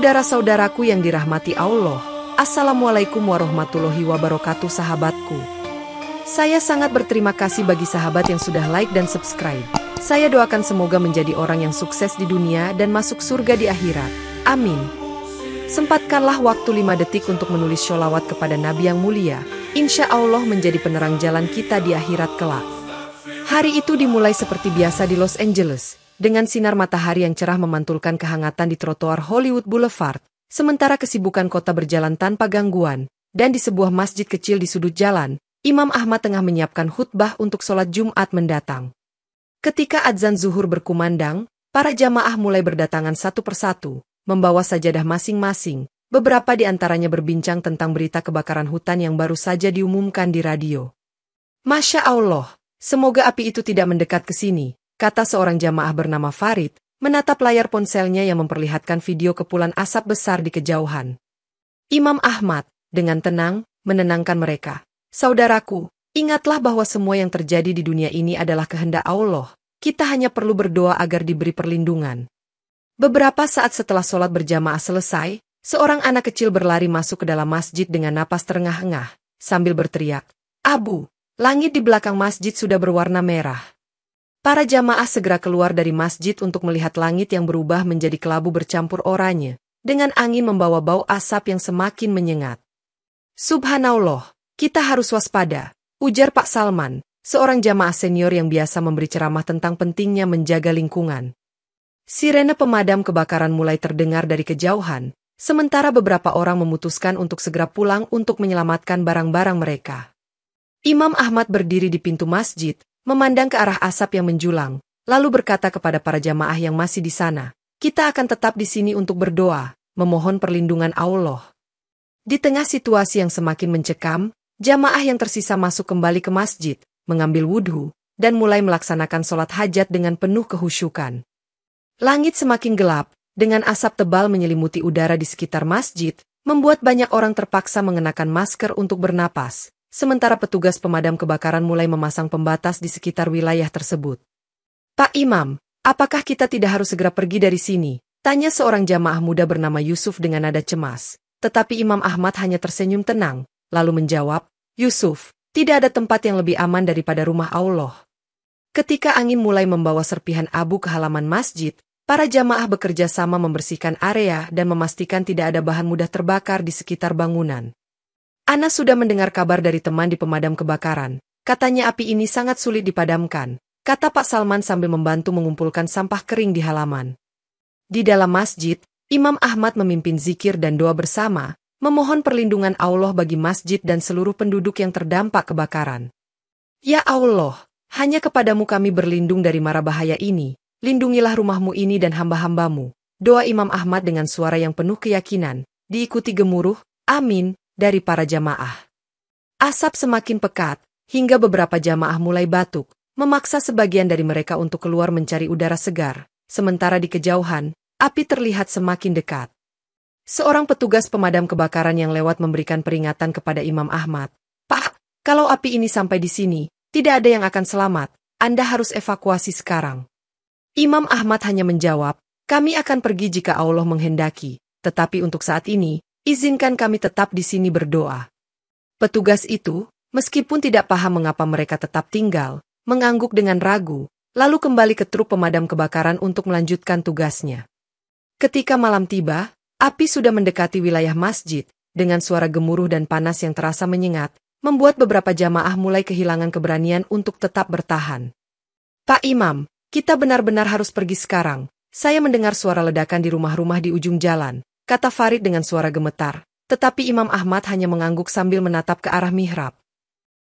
Saudara-saudaraku yang dirahmati Allah, Assalamualaikum warahmatullahi wabarakatuh sahabatku. Saya sangat berterima kasih bagi sahabat yang sudah like dan subscribe. Saya doakan semoga menjadi orang yang sukses di dunia dan masuk surga di akhirat. Amin. Sempatkanlah waktu 5 detik untuk menulis sholawat kepada Nabi yang mulia. Insya Allah menjadi penerang jalan kita di akhirat kelak. Hari itu dimulai seperti biasa di Los Angeles, dengan sinar matahari yang cerah memantulkan kehangatan di trotoar Hollywood Boulevard, sementara kesibukan kota berjalan tanpa gangguan, dan di sebuah masjid kecil di sudut jalan, Imam Ahmad tengah menyiapkan khutbah untuk sholat Jumat mendatang. Ketika adzan zuhur berkumandang, para jamaah mulai berdatangan satu persatu, membawa sajadah masing-masing, beberapa di antaranya berbincang tentang berita kebakaran hutan yang baru saja diumumkan di radio. Masya Allah, semoga api itu tidak mendekat ke sini, kata seorang jamaah bernama Farid, menatap layar ponselnya yang memperlihatkan video kepulan asap besar di kejauhan. Imam Ahmad, dengan tenang, menenangkan mereka. Saudaraku, ingatlah bahwa semua yang terjadi di dunia ini adalah kehendak Allah. Kita hanya perlu berdoa agar diberi perlindungan. Beberapa saat setelah sholat berjamaah selesai, seorang anak kecil berlari masuk ke dalam masjid dengan napas terengah-engah, sambil berteriak, "Abu, langit di belakang masjid sudah berwarna merah." Para jamaah segera keluar dari masjid untuk melihat langit yang berubah menjadi kelabu bercampur oranye, dengan angin membawa bau asap yang semakin menyengat. Subhanallah, kita harus waspada, ujar Pak Salman, seorang jamaah senior yang biasa memberi ceramah tentang pentingnya menjaga lingkungan. Sirene pemadam kebakaran mulai terdengar dari kejauhan, sementara beberapa orang memutuskan untuk segera pulang untuk menyelamatkan barang-barang mereka. Imam Ahmad berdiri di pintu masjid, memandang ke arah asap yang menjulang, lalu berkata kepada para jamaah yang masih di sana, "Kita akan tetap di sini untuk berdoa, memohon perlindungan Allah." Di tengah situasi yang semakin mencekam, jamaah yang tersisa masuk kembali ke masjid, mengambil wudhu, dan mulai melaksanakan sholat hajat dengan penuh kehusyukan. Langit semakin gelap, dengan asap tebal menyelimuti udara di sekitar masjid, membuat banyak orang terpaksa mengenakan masker untuk bernapas. Sementara petugas pemadam kebakaran mulai memasang pembatas di sekitar wilayah tersebut. "Pak Imam, apakah kita tidak harus segera pergi dari sini?" tanya seorang jamaah muda bernama Yusuf dengan nada cemas. Tetapi Imam Ahmad hanya tersenyum tenang, lalu menjawab, "Yusuf, tidak ada tempat yang lebih aman daripada rumah Allah." Ketika angin mulai membawa serpihan abu ke halaman masjid, para jamaah bekerja sama membersihkan area dan memastikan tidak ada bahan mudah terbakar di sekitar bangunan. "Ana sudah mendengar kabar dari teman di pemadam kebakaran. Katanya api ini sangat sulit dipadamkan," kata Pak Salman sambil membantu mengumpulkan sampah kering di halaman. Di dalam masjid, Imam Ahmad memimpin zikir dan doa bersama, memohon perlindungan Allah bagi masjid dan seluruh penduduk yang terdampak kebakaran. "Ya Allah, hanya kepadamu kami berlindung dari mara bahaya ini, lindungilah rumahmu ini dan hamba-hambamu." Doa Imam Ahmad dengan suara yang penuh keyakinan, diikuti gemuruh, "Amin," dari para jamaah. Asap semakin pekat, hingga beberapa jamaah mulai batuk, memaksa sebagian dari mereka untuk keluar mencari udara segar, sementara di kejauhan, api terlihat semakin dekat. Seorang petugas pemadam kebakaran yang lewat memberikan peringatan kepada Imam Ahmad, "Pak, kalau api ini sampai di sini, tidak ada yang akan selamat, Anda harus evakuasi sekarang." Imam Ahmad hanya menjawab, "Kami akan pergi jika Allah menghendaki, tetapi untuk saat ini, izinkan kami tetap di sini berdoa." Petugas itu, meskipun tidak paham mengapa mereka tetap tinggal, mengangguk dengan ragu, lalu kembali ke truk pemadam kebakaran untuk melanjutkan tugasnya. Ketika malam tiba, api sudah mendekati wilayah masjid, dengan suara gemuruh dan panas yang terasa menyengat, membuat beberapa jamaah mulai kehilangan keberanian untuk tetap bertahan. "Pak Imam, kita benar-benar harus pergi sekarang. Saya mendengar suara ledakan di rumah-rumah di ujung jalan," kata Farid dengan suara gemetar, tetapi Imam Ahmad hanya mengangguk sambil menatap ke arah mihrab.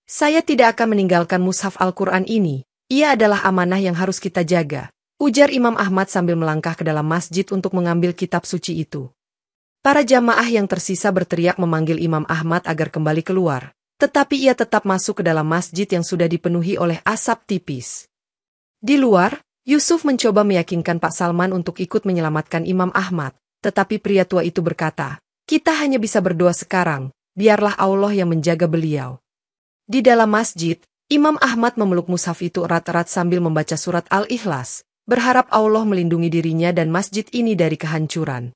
"Saya tidak akan meninggalkan mushaf Al-Quran ini, ia adalah amanah yang harus kita jaga," ujar Imam Ahmad sambil melangkah ke dalam masjid untuk mengambil kitab suci itu. Para jamaah yang tersisa berteriak memanggil Imam Ahmad agar kembali keluar, tetapi ia tetap masuk ke dalam masjid yang sudah dipenuhi oleh asap tipis. Di luar, Yusuf mencoba meyakinkan Pak Salman untuk ikut menyelamatkan Imam Ahmad. Tetapi pria tua itu berkata, "Kita hanya bisa berdoa sekarang, biarlah Allah yang menjaga beliau." Di dalam masjid, Imam Ahmad memeluk mushaf itu erat-erat sambil membaca surat Al-Ikhlas, berharap Allah melindungi dirinya dan masjid ini dari kehancuran.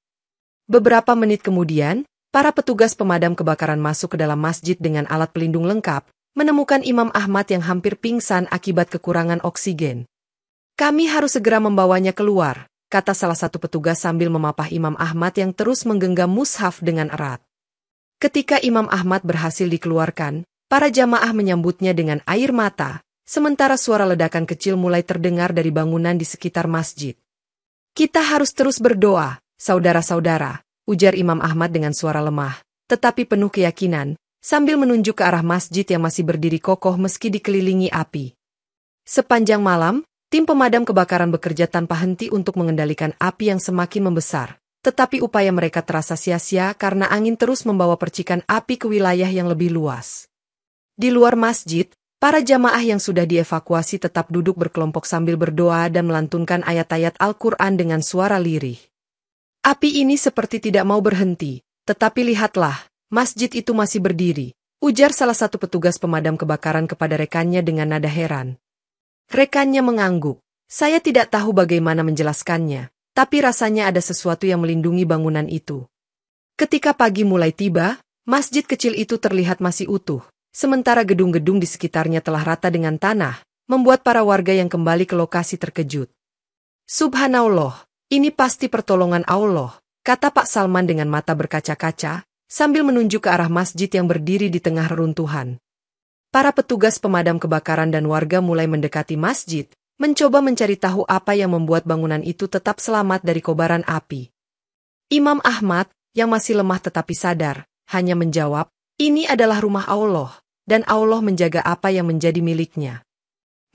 Beberapa menit kemudian, para petugas pemadam kebakaran masuk ke dalam masjid dengan alat pelindung lengkap, menemukan Imam Ahmad yang hampir pingsan akibat kekurangan oksigen. "Kami harus segera membawanya keluar," kata salah satu petugas sambil memapah Imam Ahmad yang terus menggenggam mushaf dengan erat. Ketika Imam Ahmad berhasil dikeluarkan, para jamaah menyambutnya dengan air mata, sementara suara ledakan kecil mulai terdengar dari bangunan di sekitar masjid. "Kita harus terus berdoa, saudara-saudara," ujar Imam Ahmad dengan suara lemah, tetapi penuh keyakinan, sambil menunjuk ke arah masjid yang masih berdiri kokoh meski dikelilingi api. Sepanjang malam, tim pemadam kebakaran bekerja tanpa henti untuk mengendalikan api yang semakin membesar, tetapi upaya mereka terasa sia-sia karena angin terus membawa percikan api ke wilayah yang lebih luas. Di luar masjid, para jamaah yang sudah dievakuasi tetap duduk berkelompok sambil berdoa dan melantunkan ayat-ayat Al-Quran dengan suara lirih. "Api ini seperti tidak mau berhenti, tetapi lihatlah, masjid itu masih berdiri," ujar salah satu petugas pemadam kebakaran kepada rekannya dengan nada heran. Rekannya mengangguk. "Saya tidak tahu bagaimana menjelaskannya, tapi rasanya ada sesuatu yang melindungi bangunan itu." Ketika pagi mulai tiba, masjid kecil itu terlihat masih utuh, sementara gedung-gedung di sekitarnya telah rata dengan tanah, membuat para warga yang kembali ke lokasi terkejut. "Subhanallah, ini pasti pertolongan Allah," kata Pak Salman dengan mata berkaca-kaca, sambil menunjuk ke arah masjid yang berdiri di tengah reruntuhan. Para petugas pemadam kebakaran dan warga mulai mendekati masjid, mencoba mencari tahu apa yang membuat bangunan itu tetap selamat dari kobaran api. Imam Ahmad, yang masih lemah tetapi sadar, hanya menjawab, "Ini adalah rumah Allah, dan Allah menjaga apa yang menjadi miliknya."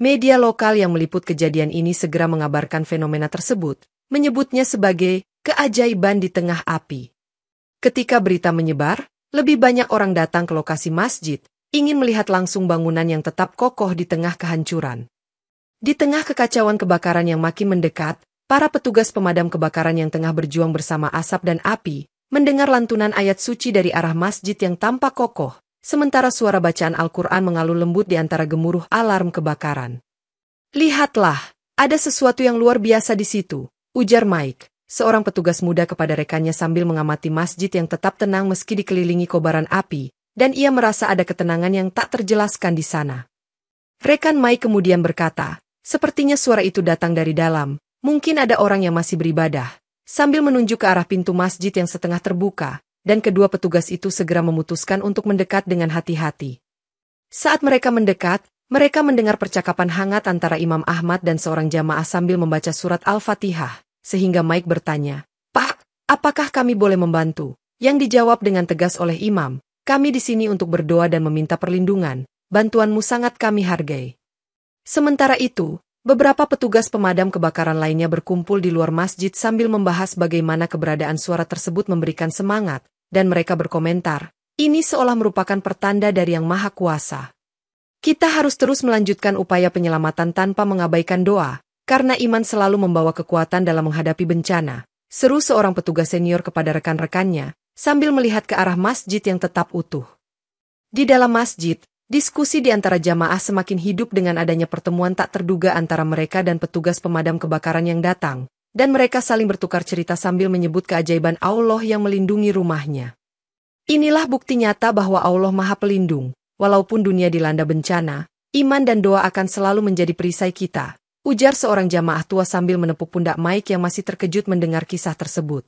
Media lokal yang meliput kejadian ini segera mengabarkan fenomena tersebut, menyebutnya sebagai keajaiban di tengah api. Ketika berita menyebar, lebih banyak orang datang ke lokasi masjid, ingin melihat langsung bangunan yang tetap kokoh di tengah kehancuran. Di tengah kekacauan kebakaran yang makin mendekat, para petugas pemadam kebakaran yang tengah berjuang bersama asap dan api, mendengar lantunan ayat suci dari arah masjid yang tampak kokoh, sementara suara bacaan Al-Quran mengalun lembut di antara gemuruh alarm kebakaran. "Lihatlah, ada sesuatu yang luar biasa di situ," ujar Mike, seorang petugas muda kepada rekannya sambil mengamati masjid yang tetap tenang meski dikelilingi kobaran api, dan ia merasa ada ketenangan yang tak terjelaskan di sana. Rekan Mike kemudian berkata, "Sepertinya suara itu datang dari dalam, mungkin ada orang yang masih beribadah," sambil menunjuk ke arah pintu masjid yang setengah terbuka, dan kedua petugas itu segera memutuskan untuk mendekat dengan hati-hati. Saat mereka mendekat, mereka mendengar percakapan hangat antara Imam Ahmad dan seorang jamaah sambil membaca surat Al-Fatihah, sehingga Mike bertanya, "Pak, apakah kami boleh membantu?" Yang dijawab dengan tegas oleh Imam, "Kami di sini untuk berdoa dan meminta perlindungan, bantuanmu sangat kami hargai." Sementara itu, beberapa petugas pemadam kebakaran lainnya berkumpul di luar masjid sambil membahas bagaimana keberadaan suara tersebut memberikan semangat, dan mereka berkomentar, "Ini seolah merupakan pertanda dari Yang Maha Kuasa. Kita harus terus melanjutkan upaya penyelamatan tanpa mengabaikan doa, karena iman selalu membawa kekuatan dalam menghadapi bencana," seru seorang petugas senior kepada rekan-rekannya, sambil melihat ke arah masjid yang tetap utuh. Di dalam masjid, diskusi di antara jamaah semakin hidup dengan adanya pertemuan tak terduga antara mereka dan petugas pemadam kebakaran yang datang, dan mereka saling bertukar cerita sambil menyebut keajaiban Allah yang melindungi rumahnya. "Inilah bukti nyata bahwa Allah Maha Pelindung. Walaupun dunia dilanda bencana, iman dan doa akan selalu menjadi perisai kita," ujar seorang jamaah tua sambil menepuk pundak Mike yang masih terkejut mendengar kisah tersebut.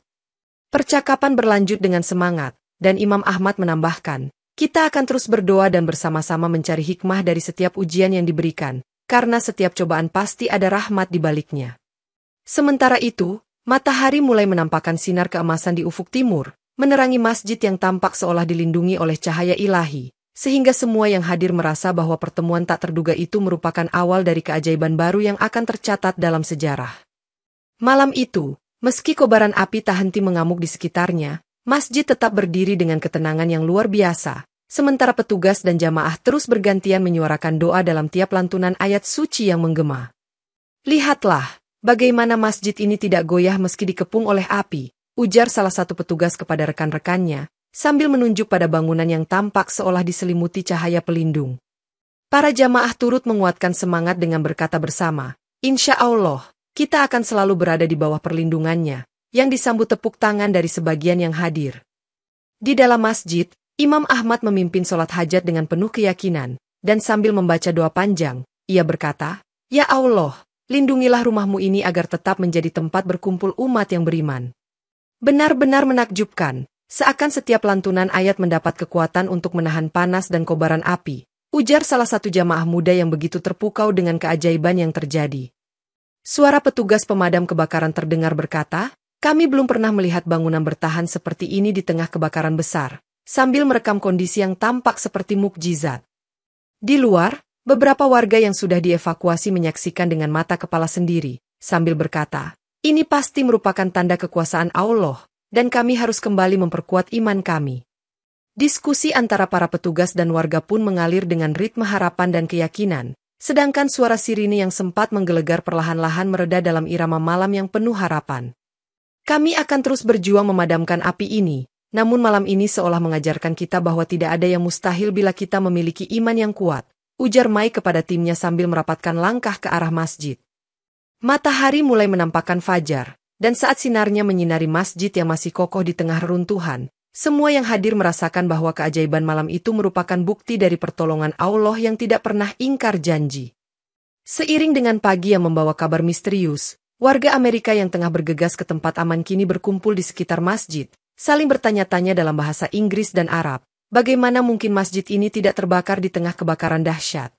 Percakapan berlanjut dengan semangat, dan Imam Ahmad menambahkan, "Kita akan terus berdoa dan bersama-sama mencari hikmah dari setiap ujian yang diberikan, karena setiap cobaan pasti ada rahmat di baliknya." Sementara itu, matahari mulai menampakkan sinar keemasan di ufuk timur, menerangi masjid yang tampak seolah dilindungi oleh cahaya ilahi, sehingga semua yang hadir merasa bahwa pertemuan tak terduga itu merupakan awal dari keajaiban baru yang akan tercatat dalam sejarah. Malam itu, meski kobaran api tak henti mengamuk di sekitarnya, masjid tetap berdiri dengan ketenangan yang luar biasa, sementara petugas dan jamaah terus bergantian menyuarakan doa dalam tiap lantunan ayat suci yang menggema. "Lihatlah, bagaimana masjid ini tidak goyah meski dikepung oleh api," ujar salah satu petugas kepada rekan-rekannya, sambil menunjuk pada bangunan yang tampak seolah diselimuti cahaya pelindung. Para jamaah turut menguatkan semangat dengan berkata bersama, "Insya Allah, kita akan selalu berada di bawah perlindungannya," yang disambut tepuk tangan dari sebagian yang hadir. Di dalam masjid, Imam Ahmad memimpin sholat hajat dengan penuh keyakinan, dan sambil membaca doa panjang, ia berkata, "Ya Allah, lindungilah rumahmu ini agar tetap menjadi tempat berkumpul umat yang beriman." Benar-benar menakjubkan, seakan setiap lantunan ayat mendapat kekuatan untuk menahan panas dan kobaran api, ujar salah satu jamaah muda yang begitu terpukau dengan keajaiban yang terjadi. Suara petugas pemadam kebakaran terdengar berkata, "Kami belum pernah melihat bangunan bertahan seperti ini di tengah kebakaran besar," sambil merekam kondisi yang tampak seperti mukjizat. Di luar, beberapa warga yang sudah dievakuasi menyaksikan dengan mata kepala sendiri, sambil berkata, "Ini pasti merupakan tanda kekuasaan Allah, dan kami harus kembali memperkuat iman kami." Diskusi antara para petugas dan warga pun mengalir dengan ritme harapan dan keyakinan, sedangkan suara sirine yang sempat menggelegar perlahan-lahan mereda dalam irama malam yang penuh harapan. "Kami akan terus berjuang memadamkan api ini, namun malam ini seolah mengajarkan kita bahwa tidak ada yang mustahil bila kita memiliki iman yang kuat," ujar Mai kepada timnya sambil merapatkan langkah ke arah masjid. Matahari mulai menampakkan fajar, dan saat sinarnya menyinari masjid yang masih kokoh di tengah reruntuhan, semua yang hadir merasakan bahwa keajaiban malam itu merupakan bukti dari pertolongan Allah yang tidak pernah ingkar janji. Seiring dengan pagi yang membawa kabar misterius, warga Amerika yang tengah bergegas ke tempat aman kini berkumpul di sekitar masjid, saling bertanya-tanya dalam bahasa Inggris dan Arab, bagaimana mungkin masjid ini tidak terbakar di tengah kebakaran dahsyat.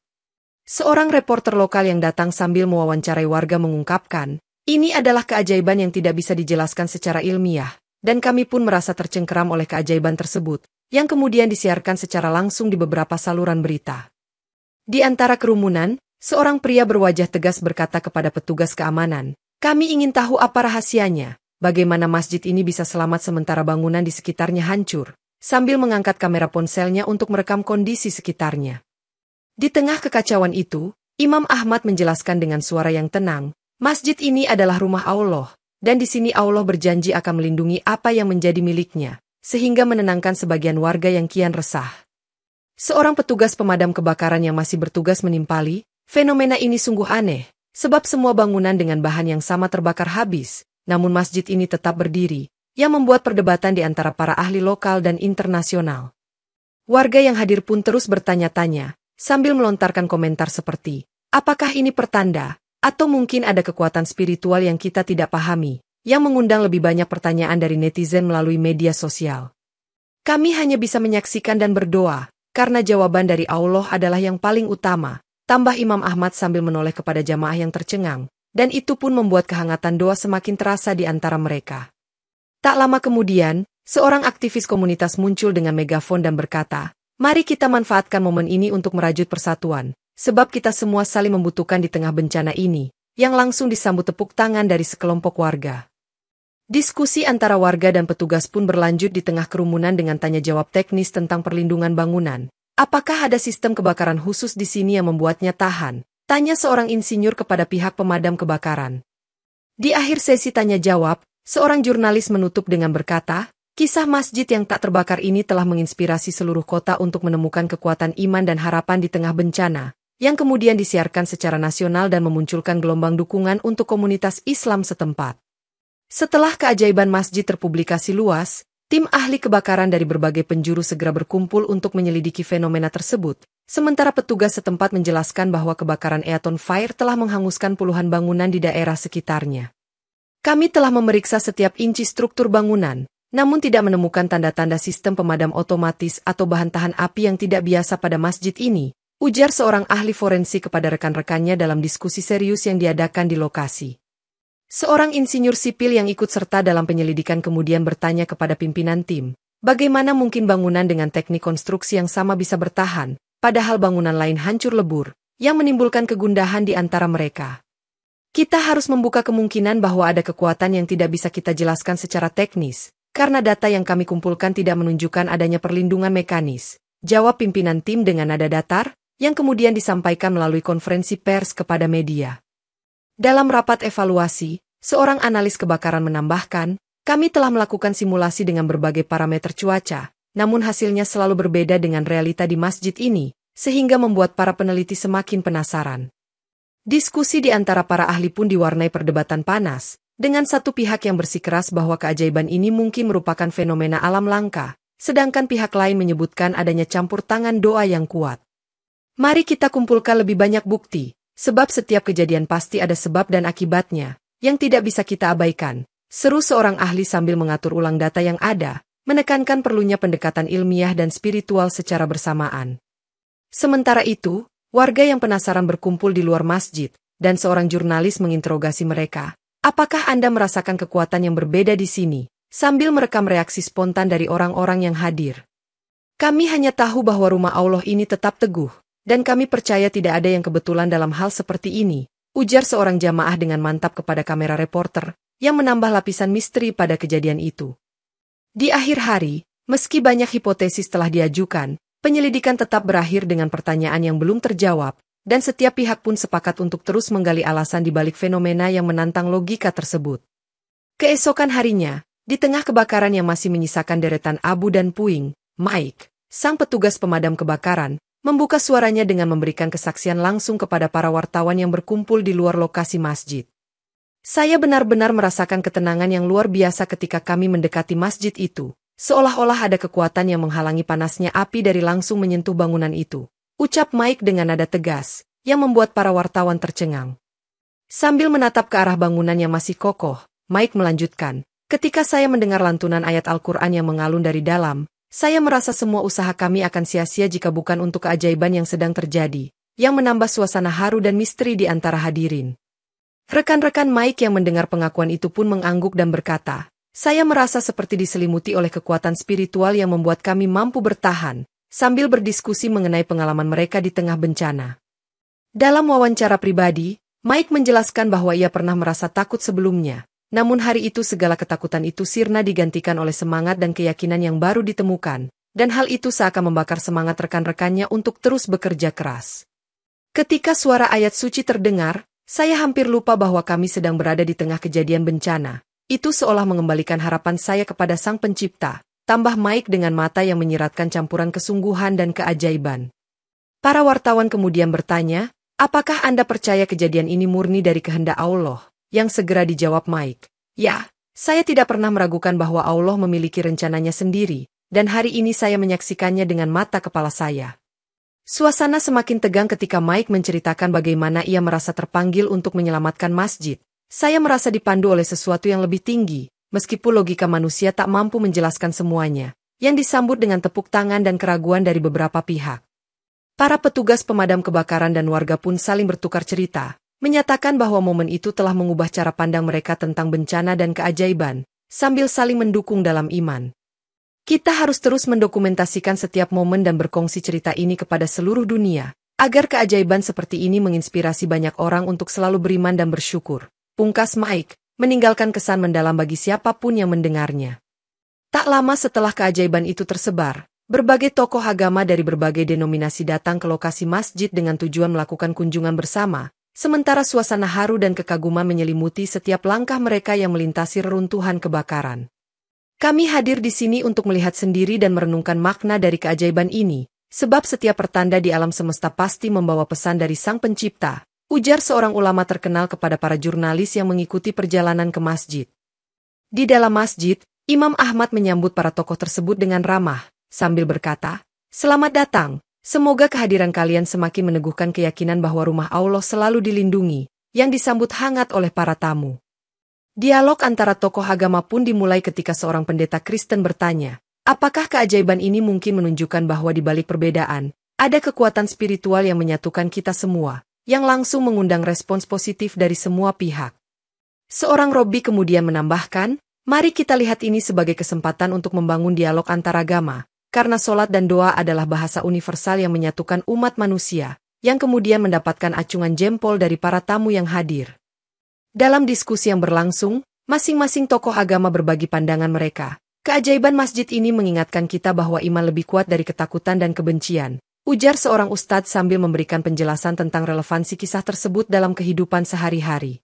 Seorang reporter lokal yang datang sambil mewawancarai warga mengungkapkan, "Ini adalah keajaiban yang tidak bisa dijelaskan secara ilmiah, dan kami pun merasa tercengkeram oleh keajaiban tersebut, yang kemudian disiarkan secara langsung di beberapa saluran berita." Di antara kerumunan, seorang pria berwajah tegas berkata kepada petugas keamanan, "Kami ingin tahu apa rahasianya. Bagaimana masjid ini bisa selamat sementara bangunan di sekitarnya hancur," sambil mengangkat kamera ponselnya untuk merekam kondisi sekitarnya. Di tengah kekacauan itu, Imam Ahmad menjelaskan dengan suara yang tenang, "Masjid ini adalah rumah Allah, dan di sini Allah berjanji akan melindungi apa yang menjadi miliknya," sehingga menenangkan sebagian warga yang kian resah. Seorang petugas pemadam kebakaran yang masih bertugas menimpali, "Fenomena ini sungguh aneh, sebab semua bangunan dengan bahan yang sama terbakar habis, namun masjid ini tetap berdiri," yang membuat perdebatan di antara para ahli lokal dan internasional. Warga yang hadir pun terus bertanya-tanya, sambil melontarkan komentar seperti, "Apakah ini pertanda, atau mungkin ada kekuatan spiritual yang kita tidak pahami," yang mengundang lebih banyak pertanyaan dari netizen melalui media sosial. "Kami hanya bisa menyaksikan dan berdoa, karena jawaban dari Allah adalah yang paling utama," tambah Imam Ahmad sambil menoleh kepada jamaah yang tercengang, dan itu pun membuat kehangatan doa semakin terasa di antara mereka. Tak lama kemudian, seorang aktivis komunitas muncul dengan megafon dan berkata, "Mari kita manfaatkan momen ini untuk merajut persatuan, sebab kita semua saling membutuhkan di tengah bencana ini," yang langsung disambut tepuk tangan dari sekelompok warga. Diskusi antara warga dan petugas pun berlanjut di tengah kerumunan dengan tanya jawab teknis tentang perlindungan bangunan. "Apakah ada sistem kebakaran khusus di sini yang membuatnya tahan?" tanya seorang insinyur kepada pihak pemadam kebakaran. Di akhir sesi tanya jawab, seorang jurnalis menutup dengan berkata, "Kisah masjid yang tak terbakar ini telah menginspirasi seluruh kota untuk menemukan kekuatan iman dan harapan di tengah bencana, yang kemudian disiarkan secara nasional dan memunculkan gelombang dukungan untuk komunitas Islam setempat." Setelah keajaiban masjid terpublikasi luas, tim ahli kebakaran dari berbagai penjuru segera berkumpul untuk menyelidiki fenomena tersebut, sementara petugas setempat menjelaskan bahwa kebakaran Eaton Fire telah menghanguskan puluhan bangunan di daerah sekitarnya. "Kami telah memeriksa setiap inci struktur bangunan, namun tidak menemukan tanda-tanda sistem pemadam otomatis atau bahan tahan api yang tidak biasa pada masjid ini," ujar seorang ahli forensik kepada rekan-rekannya dalam diskusi serius yang diadakan di lokasi. Seorang insinyur sipil yang ikut serta dalam penyelidikan kemudian bertanya kepada pimpinan tim, bagaimana mungkin bangunan dengan teknik konstruksi yang sama bisa bertahan, padahal bangunan lain hancur lebur, yang menimbulkan kegundahan di antara mereka. "Kita harus membuka kemungkinan bahwa ada kekuatan yang tidak bisa kita jelaskan secara teknis, karena data yang kami kumpulkan tidak menunjukkan adanya perlindungan mekanis," jawab pimpinan tim dengan nada datar, yang kemudian disampaikan melalui konferensi pers kepada media. Dalam rapat evaluasi, seorang analis kebakaran menambahkan, "Kami telah melakukan simulasi dengan berbagai parameter cuaca, namun hasilnya selalu berbeda dengan realita di masjid ini, sehingga membuat para peneliti semakin penasaran." Diskusi di antara para ahli pun diwarnai perdebatan panas, dengan satu pihak yang bersikeras bahwa keajaiban ini mungkin merupakan fenomena alam langka, sedangkan pihak lain menyebutkan adanya campur tangan doa yang kuat. Mari kita kumpulkan lebih banyak bukti, sebab setiap kejadian pasti ada sebab dan akibatnya, yang tidak bisa kita abaikan, seru seorang ahli sambil mengatur ulang data yang ada, menekankan perlunya pendekatan ilmiah dan spiritual secara bersamaan. Sementara itu, warga yang penasaran berkumpul di luar masjid, dan seorang jurnalis menginterogasi mereka. Apakah Anda merasakan kekuatan yang berbeda di sini? Sambil merekam reaksi spontan dari orang-orang yang hadir. Kami hanya tahu bahwa rumah Allah ini tetap teguh, dan kami percaya tidak ada yang kebetulan dalam hal seperti ini, ujar seorang jamaah dengan mantap kepada kamera reporter, yang menambah lapisan misteri pada kejadian itu. Di akhir hari, meski banyak hipotesis telah diajukan, penyelidikan tetap berakhir dengan pertanyaan yang belum terjawab, dan setiap pihak pun sepakat untuk terus menggali alasan di balik fenomena yang menantang logika tersebut. Keesokan harinya, di tengah kebakaran yang masih menyisakan deretan abu dan puing, Mike, sang petugas pemadam kebakaran, membuka suaranya dengan memberikan kesaksian langsung kepada para wartawan yang berkumpul di luar lokasi masjid. Saya benar-benar merasakan ketenangan yang luar biasa ketika kami mendekati masjid itu, seolah-olah ada kekuatan yang menghalangi panasnya api dari langsung menyentuh bangunan itu. Ucap Mike dengan nada tegas, yang membuat para wartawan tercengang. Sambil menatap ke arah bangunan yang masih kokoh, Mike melanjutkan, ketika saya mendengar lantunan ayat Al-Quran yang mengalun dari dalam, saya merasa semua usaha kami akan sia-sia jika bukan untuk keajaiban yang sedang terjadi, yang menambah suasana haru dan misteri di antara hadirin. Rekan-rekan Mike yang mendengar pengakuan itu pun mengangguk dan berkata, saya merasa seperti diselimuti oleh kekuatan spiritual yang membuat kami mampu bertahan, sambil berdiskusi mengenai pengalaman mereka di tengah bencana. Dalam wawancara pribadi, Mike menjelaskan bahwa ia pernah merasa takut sebelumnya, namun hari itu segala ketakutan itu sirna digantikan oleh semangat dan keyakinan yang baru ditemukan, dan hal itu seakan membakar semangat rekan-rekannya untuk terus bekerja keras. Ketika suara ayat suci terdengar, saya hampir lupa bahwa kami sedang berada di tengah kejadian bencana. Itu seolah mengembalikan harapan saya kepada Sang Pencipta. Tambah Mike dengan mata yang menyiratkan campuran kesungguhan dan keajaiban. Para wartawan kemudian bertanya, apakah Anda percaya kejadian ini murni dari kehendak Allah? Yang segera dijawab Mike, ya, saya tidak pernah meragukan bahwa Allah memiliki rencananya sendiri, dan hari ini saya menyaksikannya dengan mata kepala saya. Suasana semakin tegang ketika Mike menceritakan bagaimana ia merasa terpanggil untuk menyelamatkan masjid. Saya merasa dipandu oleh sesuatu yang lebih tinggi. Meskipun logika manusia tak mampu menjelaskan semuanya, yang disambut dengan tepuk tangan dan keraguan dari beberapa pihak. Para petugas pemadam kebakaran dan warga pun saling bertukar cerita, menyatakan bahwa momen itu telah mengubah cara pandang mereka tentang bencana dan keajaiban, sambil saling mendukung dalam iman. Kita harus terus mendokumentasikan setiap momen dan berkongsi cerita ini kepada seluruh dunia, agar keajaiban seperti ini menginspirasi banyak orang untuk selalu beriman dan bersyukur. Pungkas Mike, meninggalkan kesan mendalam bagi siapapun yang mendengarnya. Tak lama setelah keajaiban itu tersebar, berbagai tokoh agama dari berbagai denominasi datang ke lokasi masjid dengan tujuan melakukan kunjungan bersama, sementara suasana haru dan kekaguman menyelimuti setiap langkah mereka yang melintasi reruntuhan kebakaran. Kami hadir di sini untuk melihat sendiri dan merenungkan makna dari keajaiban ini, sebab setiap pertanda di alam semesta pasti membawa pesan dari Sang Pencipta, ujar seorang ulama terkenal kepada para jurnalis yang mengikuti perjalanan ke masjid. Di dalam masjid, Imam Ahmad menyambut para tokoh tersebut dengan ramah, sambil berkata, "Selamat datang, semoga kehadiran kalian semakin meneguhkan keyakinan bahwa rumah Allah selalu dilindungi," yang disambut hangat oleh para tamu. Dialog antara tokoh agama pun dimulai ketika seorang pendeta Kristen bertanya, apakah keajaiban ini mungkin menunjukkan bahwa di balik perbedaan, ada kekuatan spiritual yang menyatukan kita semua, yang langsung mengundang respons positif dari semua pihak. Seorang Robi kemudian menambahkan, mari kita lihat ini sebagai kesempatan untuk membangun dialog antaragama, karena sholat dan doa adalah bahasa universal yang menyatukan umat manusia, yang kemudian mendapatkan acungan jempol dari para tamu yang hadir. Dalam diskusi yang berlangsung, masing-masing tokoh agama berbagi pandangan mereka. Keajaiban masjid ini mengingatkan kita bahwa iman lebih kuat dari ketakutan dan kebencian, ujar seorang ustadz sambil memberikan penjelasan tentang relevansi kisah tersebut dalam kehidupan sehari-hari.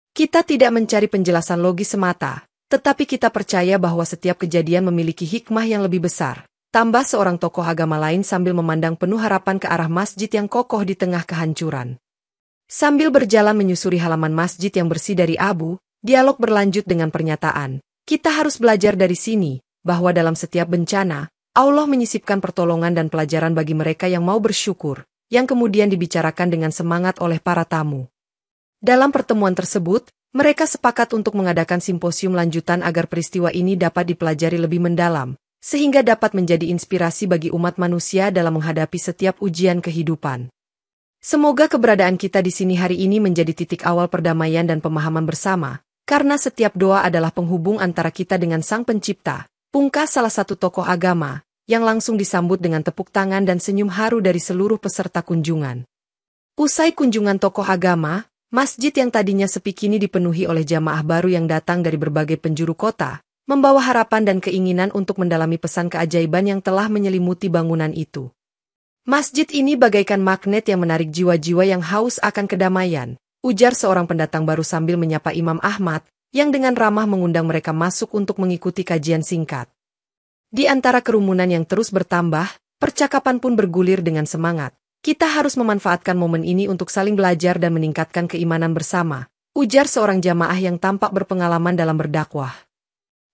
Kita tidak mencari penjelasan logis semata, tetapi kita percaya bahwa setiap kejadian memiliki hikmah yang lebih besar, tambah seorang tokoh agama lain sambil memandang penuh harapan ke arah masjid yang kokoh di tengah kehancuran. Sambil berjalan menyusuri halaman masjid yang bersih dari abu, Dialog berlanjut dengan pernyataan, kita harus belajar dari sini, bahwa dalam setiap bencana, Allah menyisipkan pertolongan dan pelajaran bagi mereka yang mau bersyukur, yang kemudian dibicarakan dengan semangat oleh para tamu. Dalam pertemuan tersebut, mereka sepakat untuk mengadakan simposium lanjutan agar peristiwa ini dapat dipelajari lebih mendalam, sehingga dapat menjadi inspirasi bagi umat manusia dalam menghadapi setiap ujian kehidupan. Semoga keberadaan kita di sini hari ini menjadi titik awal perdamaian dan pemahaman bersama, karena setiap doa adalah penghubung antara kita dengan Sang Pencipta, pungkas salah satu tokoh agama, yang langsung disambut dengan tepuk tangan dan senyum haru dari seluruh peserta kunjungan. Usai kunjungan tokoh agama, masjid yang tadinya sepi kini dipenuhi oleh jamaah baru yang datang dari berbagai penjuru kota, membawa harapan dan keinginan untuk mendalami pesan keajaiban yang telah menyelimuti bangunan itu. Masjid ini bagaikan magnet yang menarik jiwa-jiwa yang haus akan kedamaian, ujar seorang pendatang baru sambil menyapa Imam Ahmad, yang dengan ramah mengundang mereka masuk untuk mengikuti kajian singkat. Di antara kerumunan yang terus bertambah, percakapan pun bergulir dengan semangat. Kita harus memanfaatkan momen ini untuk saling belajar dan meningkatkan keimanan bersama, ujar seorang jamaah yang tampak berpengalaman dalam berdakwah.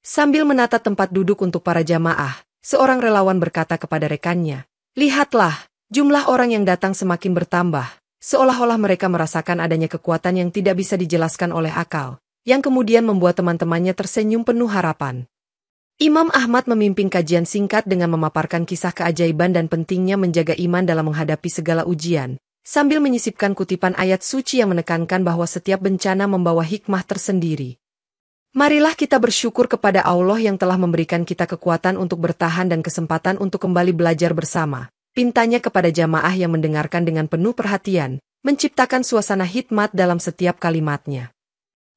Sambil menata tempat duduk untuk para jamaah, seorang relawan berkata kepada rekannya, lihatlah, jumlah orang yang datang semakin bertambah, seolah-olah mereka merasakan adanya kekuatan yang tidak bisa dijelaskan oleh akal, yang kemudian membuat teman-temannya tersenyum penuh harapan. Imam Ahmad memimpin kajian singkat dengan memaparkan kisah keajaiban dan pentingnya menjaga iman dalam menghadapi segala ujian, sambil menyisipkan kutipan ayat suci yang menekankan bahwa setiap bencana membawa hikmah tersendiri. Marilah kita bersyukur kepada Allah yang telah memberikan kita kekuatan untuk bertahan dan kesempatan untuk kembali belajar bersama, pintanya kepada jamaah yang mendengarkan dengan penuh perhatian, menciptakan suasana hikmat dalam setiap kalimatnya.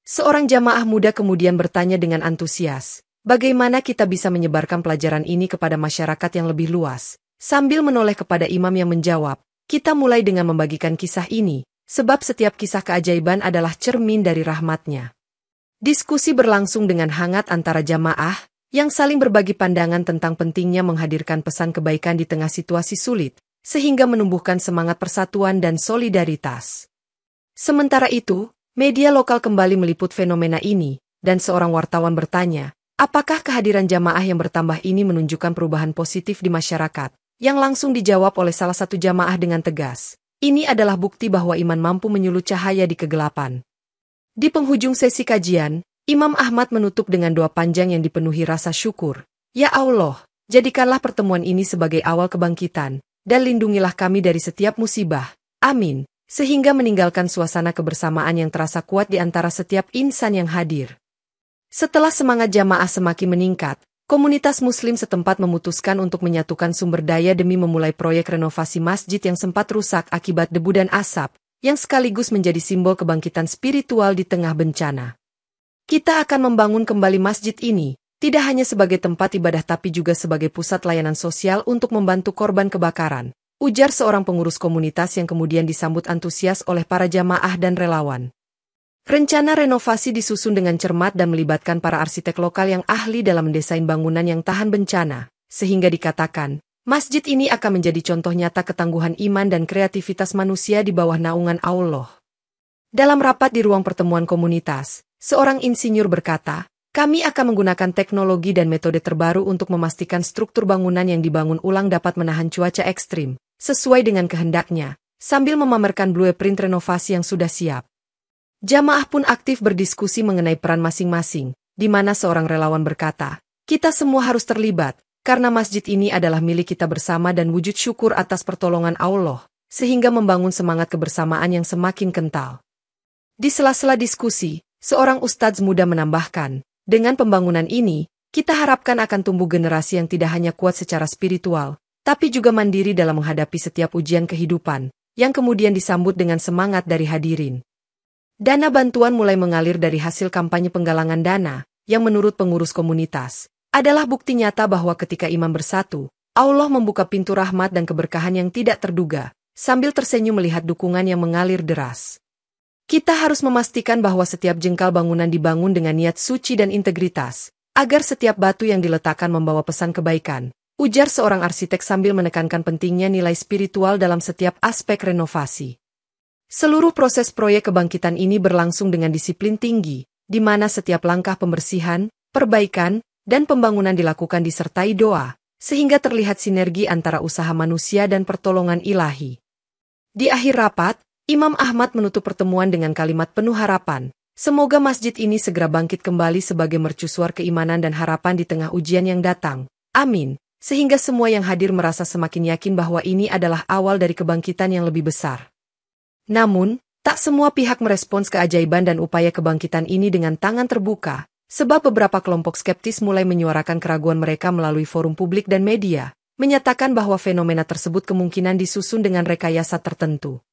Seorang jamaah muda kemudian bertanya dengan antusias, bagaimana kita bisa menyebarkan pelajaran ini kepada masyarakat yang lebih luas? Sambil menoleh kepada imam yang menjawab, kita mulai dengan membagikan kisah ini, sebab setiap kisah keajaiban adalah cermin dari rahmatnya. Diskusi berlangsung dengan hangat antara jamaah, yang saling berbagi pandangan tentang pentingnya menghadirkan pesan kebaikan di tengah situasi sulit, sehingga menumbuhkan semangat persatuan dan solidaritas. Sementara itu, media lokal kembali meliput fenomena ini, dan seorang wartawan bertanya, apakah kehadiran jamaah yang bertambah ini menunjukkan perubahan positif di masyarakat? Yang langsung dijawab oleh salah satu jamaah dengan tegas, ini adalah bukti bahwa iman mampu menyuluh cahaya di kegelapan. Di penghujung sesi kajian, Imam Ahmad menutup dengan doa panjang yang dipenuhi rasa syukur. Ya Allah, jadikanlah pertemuan ini sebagai awal kebangkitan, dan lindungilah kami dari setiap musibah. Amin. Sehingga meninggalkan suasana kebersamaan yang terasa kuat di antara setiap insan yang hadir. Setelah semangat jamaah semakin meningkat, komunitas muslim setempat memutuskan untuk menyatukan sumber daya demi memulai proyek renovasi masjid yang sempat rusak akibat debu dan asap, yang sekaligus menjadi simbol kebangkitan spiritual di tengah bencana. Kita akan membangun kembali masjid ini, tidak hanya sebagai tempat ibadah tapi juga sebagai pusat layanan sosial untuk membantu korban kebakaran, ujar seorang pengurus komunitas yang kemudian disambut antusias oleh para jamaah dan relawan. Rencana renovasi disusun dengan cermat dan melibatkan para arsitek lokal yang ahli dalam mendesain bangunan yang tahan bencana, sehingga dikatakan, masjid ini akan menjadi contoh nyata ketangguhan iman dan kreativitas manusia di bawah naungan Allah. Dalam rapat di ruang pertemuan komunitas, seorang insinyur berkata, kami akan menggunakan teknologi dan metode terbaru untuk memastikan struktur bangunan yang dibangun ulang dapat menahan cuaca ekstrim, sesuai dengan kehendaknya, sambil memamerkan blueprint renovasi yang sudah siap. Jamaah pun aktif berdiskusi mengenai peran masing-masing, di mana seorang relawan berkata, kita semua harus terlibat, karena masjid ini adalah milik kita bersama dan wujud syukur atas pertolongan Allah, sehingga membangun semangat kebersamaan yang semakin kental. Di sela-sela diskusi, seorang ustadz muda menambahkan, dengan pembangunan ini, kita harapkan akan tumbuh generasi yang tidak hanya kuat secara spiritual, tapi juga mandiri dalam menghadapi setiap ujian kehidupan, yang kemudian disambut dengan semangat dari hadirin. Dana bantuan mulai mengalir dari hasil kampanye penggalangan dana, yang menurut pengurus komunitas, adalah bukti nyata bahwa ketika iman bersatu, Allah membuka pintu rahmat dan keberkahan yang tidak terduga, sambil tersenyum melihat dukungan yang mengalir deras. Kita harus memastikan bahwa setiap jengkal bangunan dibangun dengan niat suci dan integritas, agar setiap batu yang diletakkan membawa pesan kebaikan, ujar seorang arsitek sambil menekankan pentingnya nilai spiritual dalam setiap aspek renovasi. Seluruh proses proyek kebangkitan ini berlangsung dengan disiplin tinggi, di mana setiap langkah pembersihan, perbaikan, dan pembangunan dilakukan disertai doa, sehingga terlihat sinergi antara usaha manusia dan pertolongan ilahi. Di akhir rapat, Imam Ahmad menutup pertemuan dengan kalimat penuh harapan. Semoga masjid ini segera bangkit kembali sebagai mercusuar keimanan dan harapan di tengah ujian yang datang. Amin. Sehingga semua yang hadir merasa semakin yakin bahwa ini adalah awal dari kebangkitan yang lebih besar. Namun, tak semua pihak merespons keajaiban dan upaya kebangkitan ini dengan tangan terbuka. Sebab beberapa kelompok skeptis mulai menyuarakan keraguan mereka melalui forum publik dan media, menyatakan bahwa fenomena tersebut kemungkinan disusun dengan rekayasa tertentu.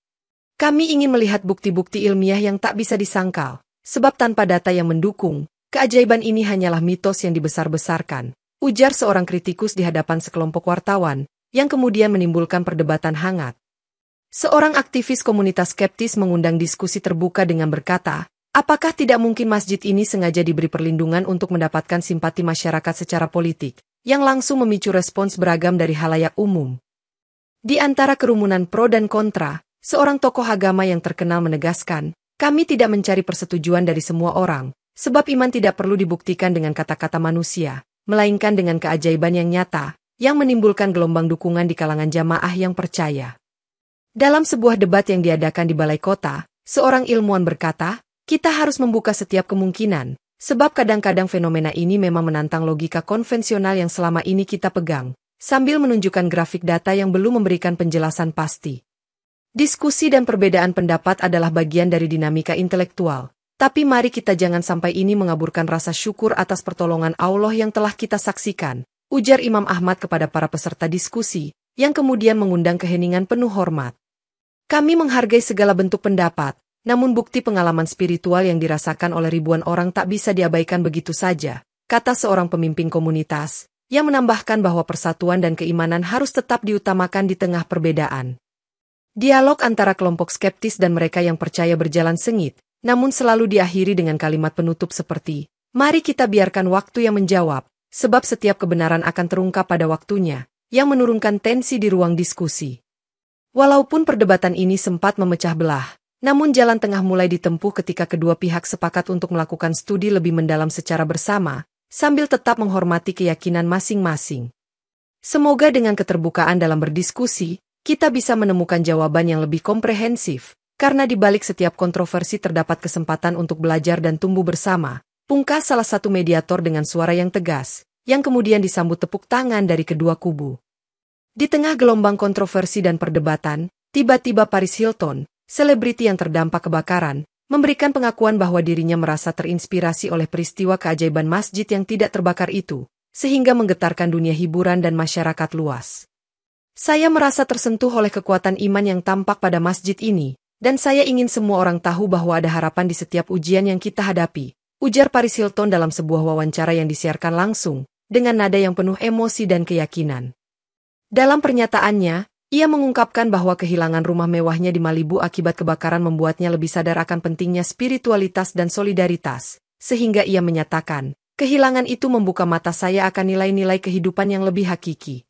Kami ingin melihat bukti-bukti ilmiah yang tak bisa disangkal, sebab tanpa data yang mendukung, keajaiban ini hanyalah mitos yang dibesar-besarkan, ujar seorang kritikus di hadapan sekelompok wartawan, yang kemudian menimbulkan perdebatan hangat. Seorang aktivis komunitas skeptis mengundang diskusi terbuka dengan berkata, apakah tidak mungkin masjid ini sengaja diberi perlindungan untuk mendapatkan simpati masyarakat secara politik, yang langsung memicu respons beragam dari halayak umum? Di antara kerumunan pro dan kontra, seorang tokoh agama yang terkenal menegaskan, kami tidak mencari persetujuan dari semua orang, sebab iman tidak perlu dibuktikan dengan kata-kata manusia, melainkan dengan keajaiban yang nyata, yang menimbulkan gelombang dukungan di kalangan jamaah yang percaya. Dalam sebuah debat yang diadakan di Balai Kota, seorang ilmuwan berkata, kita harus membuka setiap kemungkinan, sebab kadang-kadang fenomena ini memang menantang logika konvensional yang selama ini kita pegang, sambil menunjukkan grafik data yang belum memberikan penjelasan pasti. Diskusi dan perbedaan pendapat adalah bagian dari dinamika intelektual, tapi mari kita jangan sampai ini mengaburkan rasa syukur atas pertolongan Allah yang telah kita saksikan, ujar Imam Ahmad kepada para peserta diskusi, yang kemudian mengundang keheningan penuh hormat. Kami menghargai segala bentuk pendapat, namun bukti pengalaman spiritual yang dirasakan oleh ribuan orang tak bisa diabaikan begitu saja, kata seorang pemimpin komunitas, yang menambahkan bahwa persatuan dan keimanan harus tetap diutamakan di tengah perbedaan. Dialog antara kelompok skeptis dan mereka yang percaya berjalan sengit, namun selalu diakhiri dengan kalimat penutup seperti, mari kita biarkan waktu yang menjawab, sebab setiap kebenaran akan terungkap pada waktunya, yang menurunkan tensi di ruang diskusi. Walaupun perdebatan ini sempat memecah belah, namun jalan tengah mulai ditempuh ketika kedua pihak sepakat untuk melakukan studi lebih mendalam secara bersama, sambil tetap menghormati keyakinan masing-masing. Semoga dengan keterbukaan dalam berdiskusi, kita bisa menemukan jawaban yang lebih komprehensif, karena di balik setiap kontroversi terdapat kesempatan untuk belajar dan tumbuh bersama, pungkas salah satu mediator dengan suara yang tegas, yang kemudian disambut tepuk tangan dari kedua kubu. Di tengah gelombang kontroversi dan perdebatan, tiba-tiba Paris Hilton, selebriti yang terdampak kebakaran, memberikan pengakuan bahwa dirinya merasa terinspirasi oleh peristiwa keajaiban masjid yang tidak terbakar itu, sehingga menggetarkan dunia hiburan dan masyarakat luas. Saya merasa tersentuh oleh kekuatan iman yang tampak pada masjid ini, dan saya ingin semua orang tahu bahwa ada harapan di setiap ujian yang kita hadapi, ujar Paris Hilton dalam sebuah wawancara yang disiarkan langsung, dengan nada yang penuh emosi dan keyakinan. Dalam pernyataannya, ia mengungkapkan bahwa kehilangan rumah mewahnya di Malibu akibat kebakaran membuatnya lebih sadar akan pentingnya spiritualitas dan solidaritas, sehingga ia menyatakan, kehilangan itu membuka mata saya akan nilai-nilai kehidupan yang lebih hakiki.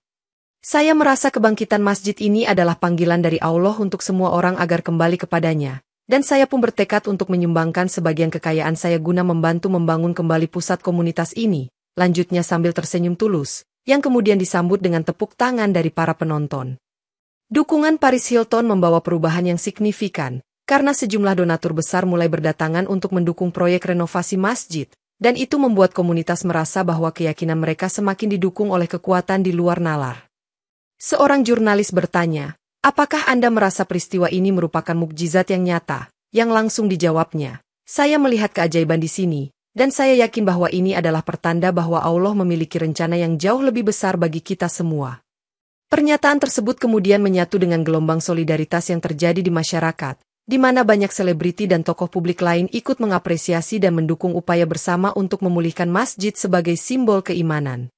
Saya merasa kebangkitan masjid ini adalah panggilan dari Allah untuk semua orang agar kembali kepadanya, dan saya pun bertekad untuk menyumbangkan sebagian kekayaan saya guna membantu membangun kembali pusat komunitas ini, lanjutnya sambil tersenyum tulus, yang kemudian disambut dengan tepuk tangan dari para penonton. Dukungan Paris Hilton membawa perubahan yang signifikan, karena sejumlah donatur besar mulai berdatangan untuk mendukung proyek renovasi masjid, dan itu membuat komunitas merasa bahwa keyakinan mereka semakin didukung oleh kekuatan di luar nalar. Seorang jurnalis bertanya, apakah Anda merasa peristiwa ini merupakan mukjizat yang nyata? Yang langsung dijawabnya, saya melihat keajaiban di sini, dan saya yakin bahwa ini adalah pertanda bahwa Allah memiliki rencana yang jauh lebih besar bagi kita semua. Pernyataan tersebut kemudian menyatu dengan gelombang solidaritas yang terjadi di masyarakat, di mana banyak selebriti dan tokoh publik lain ikut mengapresiasi dan mendukung upaya bersama untuk memulihkan masjid sebagai simbol keimanan.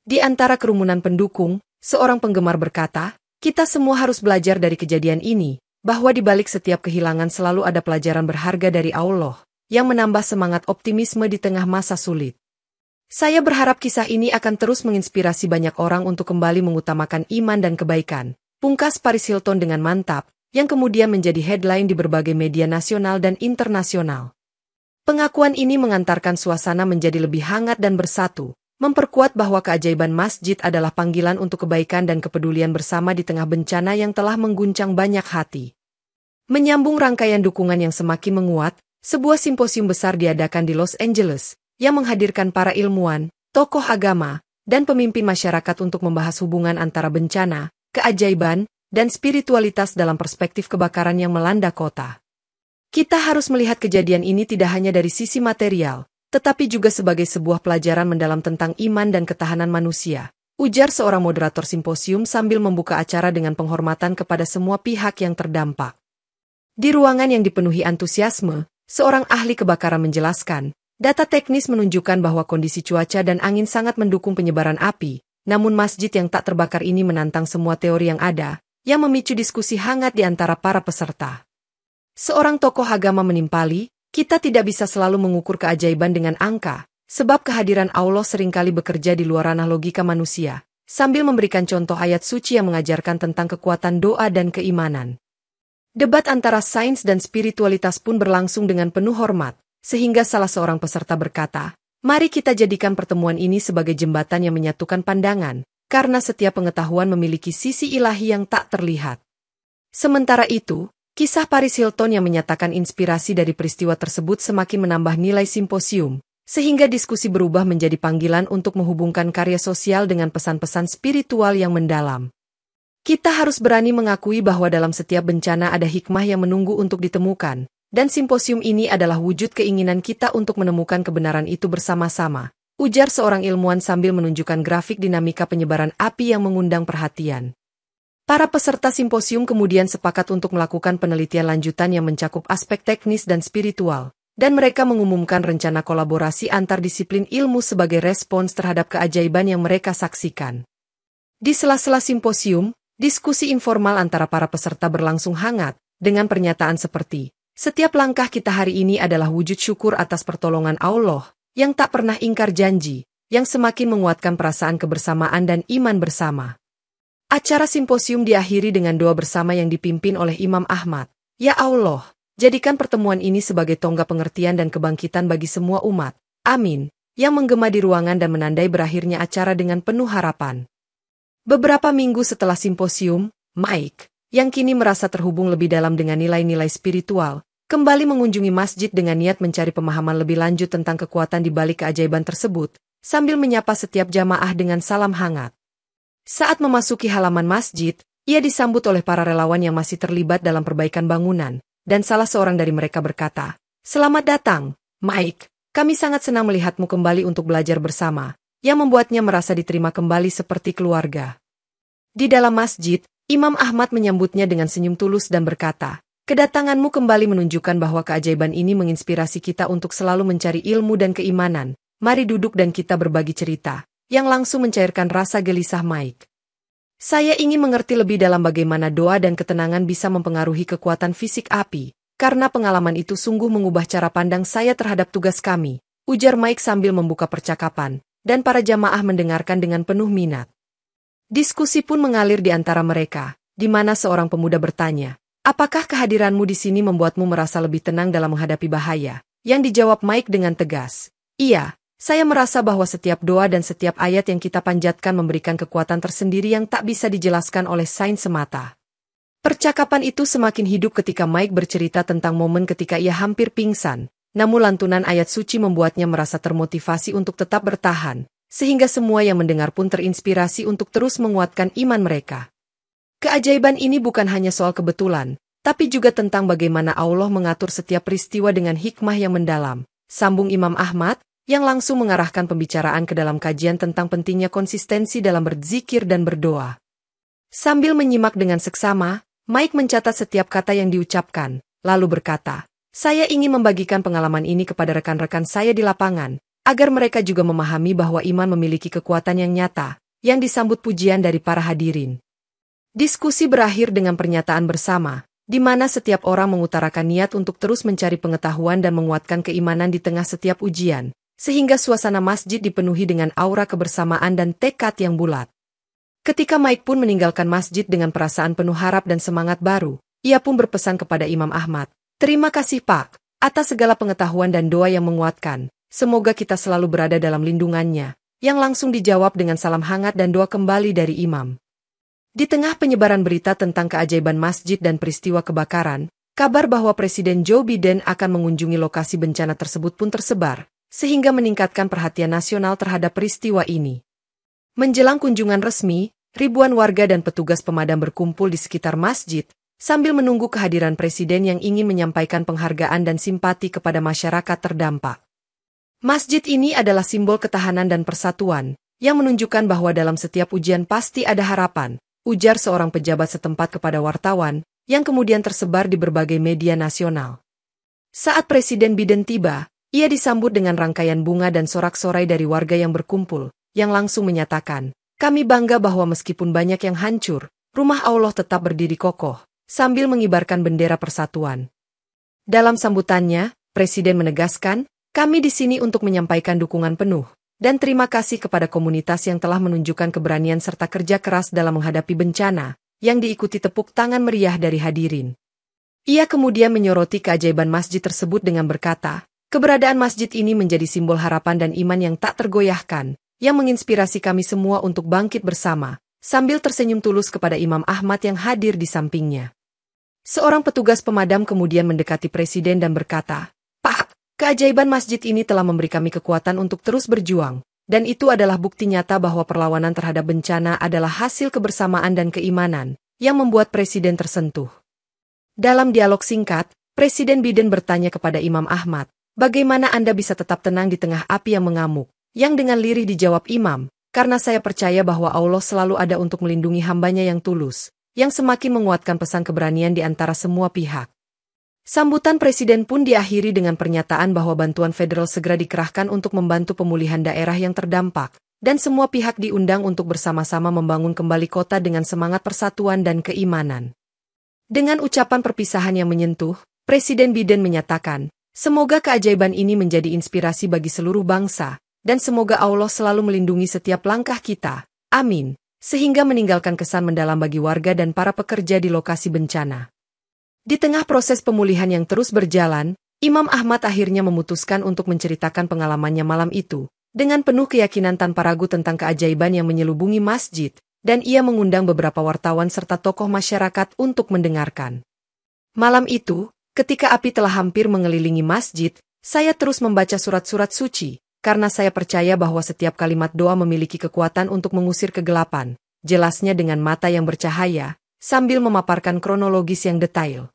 Di antara kerumunan pendukung, seorang penggemar berkata, kita semua harus belajar dari kejadian ini, bahwa di balik setiap kehilangan selalu ada pelajaran berharga dari Allah, yang menambah semangat optimisme di tengah masa sulit. Saya berharap kisah ini akan terus menginspirasi banyak orang untuk kembali mengutamakan iman dan kebaikan, pungkas Paris Hilton dengan mantap, yang kemudian menjadi headline di berbagai media nasional dan internasional. Pengakuan ini mengantarkan suasana menjadi lebih hangat dan bersatu, memperkuat bahwa keajaiban masjid adalah panggilan untuk kebaikan dan kepedulian bersama di tengah bencana yang telah mengguncang banyak hati. Menyambung rangkaian dukungan yang semakin menguat, sebuah simposium besar diadakan di Los Angeles, yang menghadirkan para ilmuwan, tokoh agama, dan pemimpin masyarakat untuk membahas hubungan antara bencana, keajaiban, dan spiritualitas dalam perspektif kebakaran yang melanda kota. Kita harus melihat kejadian ini tidak hanya dari sisi material, tetapi juga sebagai sebuah pelajaran mendalam tentang iman dan ketahanan manusia, ujar seorang moderator simposium sambil membuka acara dengan penghormatan kepada semua pihak yang terdampak. Di ruangan yang dipenuhi antusiasme, seorang ahli kebakaran menjelaskan, data teknis menunjukkan bahwa kondisi cuaca dan angin sangat mendukung penyebaran api, namun masjid yang tak terbakar ini menantang semua teori yang ada, yang memicu diskusi hangat di antara para peserta. Seorang tokoh agama menimpali, kita tidak bisa selalu mengukur keajaiban dengan angka, sebab kehadiran Allah seringkali bekerja di luar ranah logika manusia, sambil memberikan contoh ayat suci yang mengajarkan tentang kekuatan doa dan keimanan. Debat antara sains dan spiritualitas pun berlangsung dengan penuh hormat, sehingga salah seorang peserta berkata, "Mari kita jadikan pertemuan ini sebagai jembatan yang menyatukan pandangan, karena setiap pengetahuan memiliki sisi ilahi yang tak terlihat." Sementara itu, kisah Paris Hilton yang menyatakan inspirasi dari peristiwa tersebut semakin menambah nilai simposium, sehingga diskusi berubah menjadi panggilan untuk menghubungkan karya sosial dengan pesan-pesan spiritual yang mendalam. Kita harus berani mengakui bahwa dalam setiap bencana ada hikmah yang menunggu untuk ditemukan, dan simposium ini adalah wujud keinginan kita untuk menemukan kebenaran itu bersama-sama, ujar seorang ilmuwan sambil menunjukkan grafik dinamika penyebaran api yang mengundang perhatian. Para peserta simposium kemudian sepakat untuk melakukan penelitian lanjutan yang mencakup aspek teknis dan spiritual, dan mereka mengumumkan rencana kolaborasi antar disiplin ilmu sebagai respons terhadap keajaiban yang mereka saksikan. Di sela-sela simposium, diskusi informal antara para peserta berlangsung hangat, dengan pernyataan seperti, "Setiap langkah kita hari ini adalah wujud syukur atas pertolongan Allah, yang tak pernah ingkar janji, yang semakin menguatkan perasaan kebersamaan dan iman bersama." Acara simposium diakhiri dengan doa bersama yang dipimpin oleh Imam Ahmad. "Ya Allah, jadikan pertemuan ini sebagai tonggak pengertian dan kebangkitan bagi semua umat. Amin," yang menggema di ruangan dan menandai berakhirnya acara dengan penuh harapan. Beberapa minggu setelah simposium, Mike, yang kini merasa terhubung lebih dalam dengan nilai-nilai spiritual, kembali mengunjungi masjid dengan niat mencari pemahaman lebih lanjut tentang kekuatan di balik keajaiban tersebut, sambil menyapa setiap jamaah dengan salam hangat. Saat memasuki halaman masjid, ia disambut oleh para relawan yang masih terlibat dalam perbaikan bangunan, dan salah seorang dari mereka berkata, "Selamat datang, Mike, kami sangat senang melihatmu kembali untuk belajar bersama," yang membuatnya merasa diterima kembali seperti keluarga. Di dalam masjid, Imam Ahmad menyambutnya dengan senyum tulus dan berkata, "Kedatanganmu kembali menunjukkan bahwa keajaiban ini menginspirasi kita untuk selalu mencari ilmu dan keimanan. Mari duduk dan kita berbagi cerita," yang langsung mencairkan rasa gelisah Mike. "Saya ingin mengerti lebih dalam bagaimana doa dan ketenangan bisa mempengaruhi kekuatan fisik api, karena pengalaman itu sungguh mengubah cara pandang saya terhadap tugas kami," ujar Mike sambil membuka percakapan, dan para jamaah mendengarkan dengan penuh minat. Diskusi pun mengalir di antara mereka, di mana seorang pemuda bertanya, "Apakah kehadiranmu di sini membuatmu merasa lebih tenang dalam menghadapi bahaya?" Yang dijawab Mike dengan tegas, "Iya. Saya merasa bahwa setiap doa dan setiap ayat yang kita panjatkan memberikan kekuatan tersendiri yang tak bisa dijelaskan oleh sains semata." Percakapan itu semakin hidup ketika Mike bercerita tentang momen ketika ia hampir pingsan, namun lantunan ayat suci membuatnya merasa termotivasi untuk tetap bertahan, sehingga semua yang mendengar pun terinspirasi untuk terus menguatkan iman mereka. Keajaiban ini bukan hanya soal kebetulan, tapi juga tentang bagaimana Allah mengatur setiap peristiwa dengan hikmah yang mendalam, sambung Imam Ahmad, yang langsung mengarahkan pembicaraan ke dalam kajian tentang pentingnya konsistensi dalam berzikir dan berdoa. Sambil menyimak dengan seksama, Mike mencatat setiap kata yang diucapkan, lalu berkata, "Saya ingin membagikan pengalaman ini kepada rekan-rekan saya di lapangan, agar mereka juga memahami bahwa iman memiliki kekuatan yang nyata," yang disambut pujian dari para hadirin. Diskusi berakhir dengan pernyataan bersama, di mana setiap orang mengutarakan niat untuk terus mencari pengetahuan dan menguatkan keimanan di tengah setiap ujian, sehingga suasana masjid dipenuhi dengan aura kebersamaan dan tekad yang bulat. Ketika Mike pun meninggalkan masjid dengan perasaan penuh harap dan semangat baru, ia pun berpesan kepada Imam Ahmad, "Terima kasih Pak, atas segala pengetahuan dan doa yang menguatkan. Semoga kita selalu berada dalam lindungannya, yang langsung dijawab dengan salam hangat dan doa kembali dari imam. Di tengah penyebaran berita tentang keajaiban masjid dan peristiwa kebakaran, kabar bahwa Presiden Joe Biden akan mengunjungi lokasi bencana tersebut pun tersebar, sehingga meningkatkan perhatian nasional terhadap peristiwa ini. Menjelang kunjungan resmi, ribuan warga dan petugas pemadam berkumpul di sekitar masjid, sambil menunggu kehadiran Presiden yang ingin menyampaikan penghargaan dan simpati kepada masyarakat terdampak. Masjid ini adalah simbol ketahanan dan persatuan, yang menunjukkan bahwa dalam setiap ujian pasti ada harapan, ujar seorang pejabat setempat kepada wartawan, yang kemudian tersebar di berbagai media nasional. Saat Presiden Biden tiba, ia disambut dengan rangkaian bunga dan sorak-sorai dari warga yang berkumpul, yang langsung menyatakan, "Kami bangga bahwa meskipun banyak yang hancur, rumah Allah tetap berdiri kokoh," sambil mengibarkan bendera persatuan. Dalam sambutannya, Presiden menegaskan, "Kami di sini untuk menyampaikan dukungan penuh dan terima kasih kepada komunitas yang telah menunjukkan keberanian serta kerja keras dalam menghadapi bencana, yang diikuti tepuk tangan meriah dari hadirin." Ia kemudian menyoroti keajaiban masjid tersebut dengan berkata, "Keberadaan masjid ini menjadi simbol harapan dan iman yang tak tergoyahkan, yang menginspirasi kami semua untuk bangkit bersama," sambil tersenyum tulus kepada Imam Ahmad yang hadir di sampingnya. Seorang petugas pemadam kemudian mendekati Presiden dan berkata, "Pak, keajaiban masjid ini telah memberi kami kekuatan untuk terus berjuang, dan itu adalah bukti nyata bahwa perlawanan terhadap bencana adalah hasil kebersamaan dan keimanan, yang membuat Presiden tersentuh." Dalam dialog singkat, Presiden Biden bertanya kepada Imam Ahmad, "Bagaimana Anda bisa tetap tenang di tengah api yang mengamuk?" Yang dengan lirih dijawab Imam, "Karena saya percaya bahwa Allah selalu ada untuk melindungi hambanya yang tulus," yang semakin menguatkan pesan keberanian di antara semua pihak. Sambutan Presiden pun diakhiri dengan pernyataan bahwa bantuan federal segera dikerahkan untuk membantu pemulihan daerah yang terdampak, dan semua pihak diundang untuk bersama-sama membangun kembali kota dengan semangat persatuan dan keimanan. Dengan ucapan perpisahan yang menyentuh, Presiden Biden menyatakan, "Semoga keajaiban ini menjadi inspirasi bagi seluruh bangsa, dan semoga Allah selalu melindungi setiap langkah kita. Amin," sehingga meninggalkan kesan mendalam bagi warga dan para pekerja di lokasi bencana. Di tengah proses pemulihan yang terus berjalan, Imam Ahmad akhirnya memutuskan untuk menceritakan pengalamannya malam itu, dengan penuh keyakinan tanpa ragu tentang keajaiban yang menyelubungi masjid, dan ia mengundang beberapa wartawan serta tokoh masyarakat untuk mendengarkan. Malam itu, ketika api telah hampir mengelilingi masjid, saya terus membaca surat-surat suci, karena saya percaya bahwa setiap kalimat doa memiliki kekuatan untuk mengusir kegelapan, jelasnya dengan mata yang bercahaya, sambil memaparkan kronologis yang detail.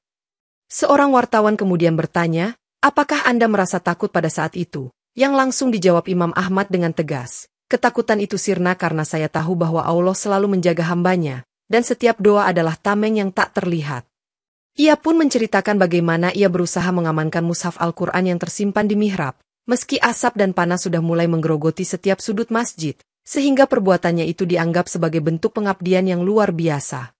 Seorang wartawan kemudian bertanya, "Apakah Anda merasa takut pada saat itu?" Yang langsung dijawab Imam Ahmad dengan tegas, "Ketakutan itu sirna karena saya tahu bahwa Allah selalu menjaga hambanya, dan setiap doa adalah tameng yang tak terlihat." Ia pun menceritakan bagaimana ia berusaha mengamankan mushaf Al-Quran yang tersimpan di mihrab, meski asap dan panas sudah mulai menggerogoti setiap sudut masjid, sehingga perbuatannya itu dianggap sebagai bentuk pengabdian yang luar biasa.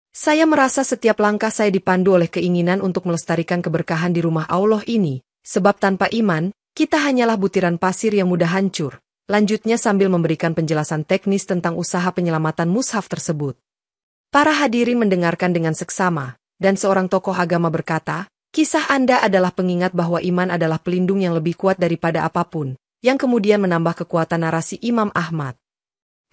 "Saya merasa setiap langkah saya dipandu oleh keinginan untuk melestarikan keberkahan di rumah Allah ini, sebab tanpa iman, kita hanyalah butiran pasir yang mudah hancur," lanjutnya sambil memberikan penjelasan teknis tentang usaha penyelamatan mushaf tersebut. Para hadirin mendengarkan dengan seksama, dan seorang tokoh agama berkata, "Kisah Anda adalah pengingat bahwa iman adalah pelindung yang lebih kuat daripada apapun," yang kemudian menambah kekuatan narasi Imam Ahmad.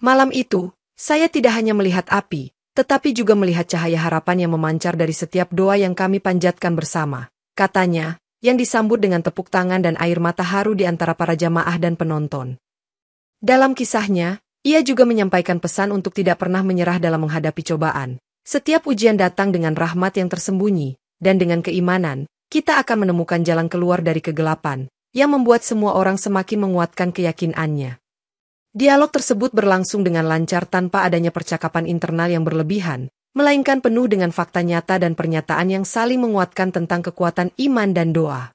"Malam itu, saya tidak hanya melihat api, tetapi juga melihat cahaya harapan yang memancar dari setiap doa yang kami panjatkan bersama," katanya, yang disambut dengan tepuk tangan dan air mata haru di antara para jamaah dan penonton. Dalam kisahnya, ia juga menyampaikan pesan untuk tidak pernah menyerah dalam menghadapi cobaan. Setiap ujian datang dengan rahmat yang tersembunyi, dan dengan keimanan, kita akan menemukan jalan keluar dari kegelapan, yang membuat semua orang semakin menguatkan keyakinannya. Dialog tersebut berlangsung dengan lancar tanpa adanya percakapan internal yang berlebihan, melainkan penuh dengan fakta nyata dan pernyataan yang saling menguatkan tentang kekuatan iman dan doa.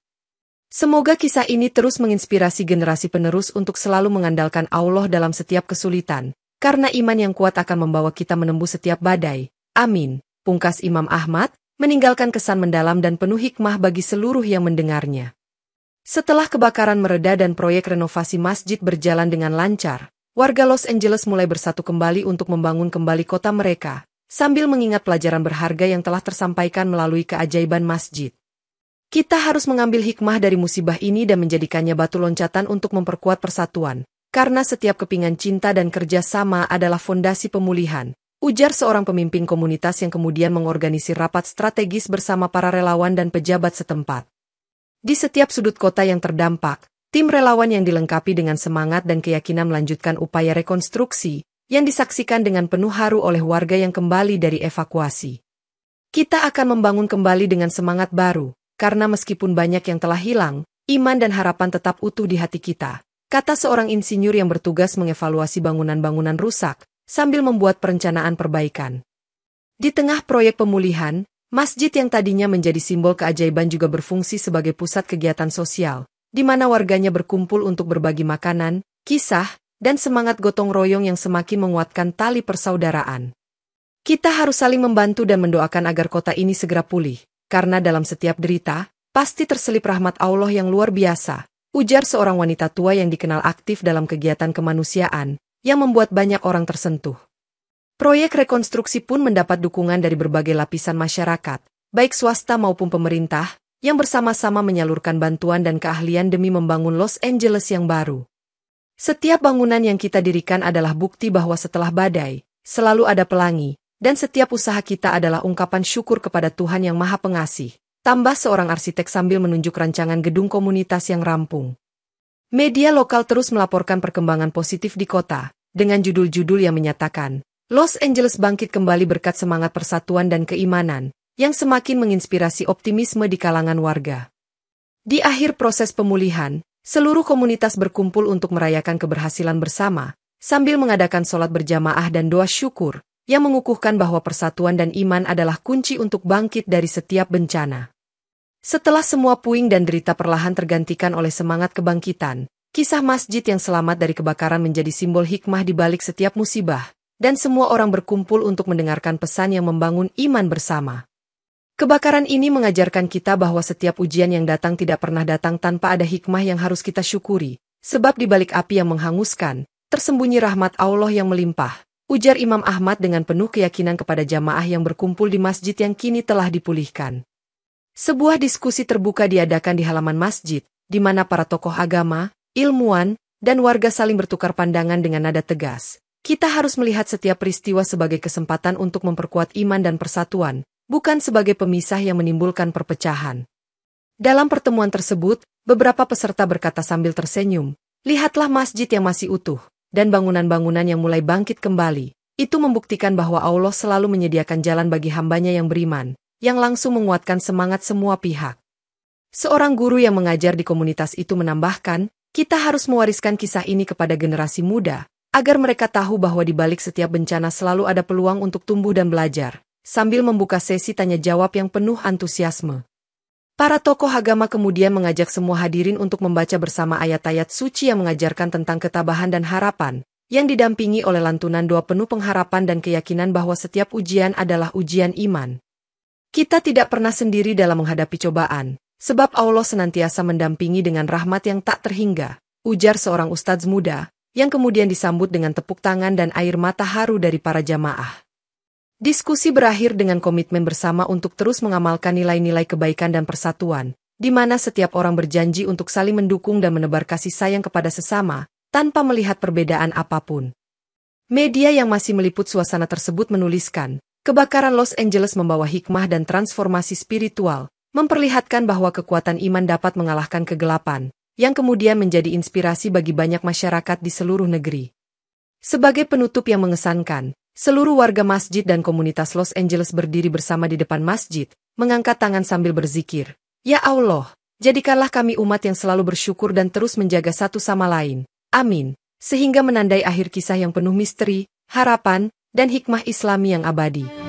Semoga kisah ini terus menginspirasi generasi penerus untuk selalu mengandalkan Allah dalam setiap kesulitan, karena iman yang kuat akan membawa kita menembus setiap badai. Amin, pungkas Imam Ahmad, meninggalkan kesan mendalam dan penuh hikmah bagi seluruh yang mendengarnya. Setelah kebakaran mereda dan proyek renovasi masjid berjalan dengan lancar, warga Los Angeles mulai bersatu kembali untuk membangun kembali kota mereka, sambil mengingat pelajaran berharga yang telah tersampaikan melalui keajaiban masjid. Kita harus mengambil hikmah dari musibah ini dan menjadikannya batu loncatan untuk memperkuat persatuan. Karena setiap kepingan cinta dan kerja sama adalah fondasi pemulihan, ujar seorang pemimpin komunitas yang kemudian mengorganisir rapat strategis bersama para relawan dan pejabat setempat. Di setiap sudut kota yang terdampak, tim relawan yang dilengkapi dengan semangat dan keyakinan melanjutkan upaya rekonstruksi, yang disaksikan dengan penuh haru oleh warga yang kembali dari evakuasi. Kita akan membangun kembali dengan semangat baru, karena meskipun banyak yang telah hilang, iman dan harapan tetap utuh di hati kita, kata seorang insinyur yang bertugas mengevaluasi bangunan-bangunan rusak, sambil membuat perencanaan perbaikan. Di tengah proyek pemulihan, masjid yang tadinya menjadi simbol keajaiban juga berfungsi sebagai pusat kegiatan sosial, di mana warganya berkumpul untuk berbagi makanan, kisah, dan semangat gotong royong yang semakin menguatkan tali persaudaraan. Kita harus saling membantu dan mendoakan agar kota ini segera pulih, karena dalam setiap derita, pasti terselip rahmat Allah yang luar biasa, ujar seorang wanita tua yang dikenal aktif dalam kegiatan kemanusiaan, yang membuat banyak orang tersentuh. Proyek rekonstruksi pun mendapat dukungan dari berbagai lapisan masyarakat, baik swasta maupun pemerintah, yang bersama-sama menyalurkan bantuan dan keahlian demi membangun Los Angeles yang baru. Setiap bangunan yang kita dirikan adalah bukti bahwa setelah badai, selalu ada pelangi, dan setiap usaha kita adalah ungkapan syukur kepada Tuhan yang Maha Pengasih. Tambah seorang arsitek sambil menunjuk rancangan gedung komunitas yang rampung. Media lokal terus melaporkan perkembangan positif di kota, dengan judul-judul yang menyatakan, Los Angeles bangkit kembali berkat semangat persatuan dan keimanan, yang semakin menginspirasi optimisme di kalangan warga. Di akhir proses pemulihan, seluruh komunitas berkumpul untuk merayakan keberhasilan bersama, sambil mengadakan sholat berjamaah dan doa syukur, yang mengukuhkan bahwa persatuan dan iman adalah kunci untuk bangkit dari setiap bencana. Setelah semua puing dan derita perlahan tergantikan oleh semangat kebangkitan, kisah masjid yang selamat dari kebakaran menjadi simbol hikmah di balik setiap musibah, dan semua orang berkumpul untuk mendengarkan pesan yang membangun iman bersama. Kebakaran ini mengajarkan kita bahwa setiap ujian yang datang tidak pernah datang tanpa ada hikmah yang harus kita syukuri, sebab di balik api yang menghanguskan, tersembunyi rahmat Allah yang melimpah. Ujar Imam Ahmad dengan penuh keyakinan kepada jamaah yang berkumpul di masjid yang kini telah dipulihkan. Sebuah diskusi terbuka diadakan di halaman masjid, di mana para tokoh agama, ilmuwan, dan warga saling bertukar pandangan dengan nada tegas. Kita harus melihat setiap peristiwa sebagai kesempatan untuk memperkuat iman dan persatuan, bukan sebagai pemisah yang menimbulkan perpecahan. Dalam pertemuan tersebut, beberapa peserta berkata sambil tersenyum, "Lihatlah masjid yang masih utuh, dan bangunan-bangunan yang mulai bangkit kembali, itu membuktikan bahwa Allah selalu menyediakan jalan bagi hambanya yang beriman, yang langsung menguatkan semangat semua pihak." Seorang guru yang mengajar di komunitas itu menambahkan, kita harus mewariskan kisah ini kepada generasi muda, agar mereka tahu bahwa di balik setiap bencana selalu ada peluang untuk tumbuh dan belajar, sambil membuka sesi tanya jawab yang penuh antusiasme. Para tokoh agama kemudian mengajak semua hadirin untuk membaca bersama ayat-ayat suci yang mengajarkan tentang ketabahan dan harapan, yang didampingi oleh lantunan doa penuh pengharapan dan keyakinan bahwa setiap ujian adalah ujian iman. Kita tidak pernah sendiri dalam menghadapi cobaan, sebab Allah senantiasa mendampingi dengan rahmat yang tak terhingga, ujar seorang ustadz muda, yang kemudian disambut dengan tepuk tangan dan air mata haru dari para jamaah. Diskusi berakhir dengan komitmen bersama untuk terus mengamalkan nilai-nilai kebaikan dan persatuan, di mana setiap orang berjanji untuk saling mendukung dan menebar kasih sayang kepada sesama, tanpa melihat perbedaan apapun. Media yang masih meliput suasana tersebut menuliskan, kebakaran Los Angeles membawa hikmah dan transformasi spiritual, memperlihatkan bahwa kekuatan iman dapat mengalahkan kegelapan, yang kemudian menjadi inspirasi bagi banyak masyarakat di seluruh negeri. Sebagai penutup yang mengesankan, seluruh warga masjid dan komunitas Los Angeles berdiri bersama di depan masjid, mengangkat tangan sambil berzikir, "Ya Allah, jadikanlah kami umat yang selalu bersyukur dan terus menjaga satu sama lain. Amin." Sehingga menandai akhir kisah yang penuh misteri, harapan, dan hikmah Islami yang abadi.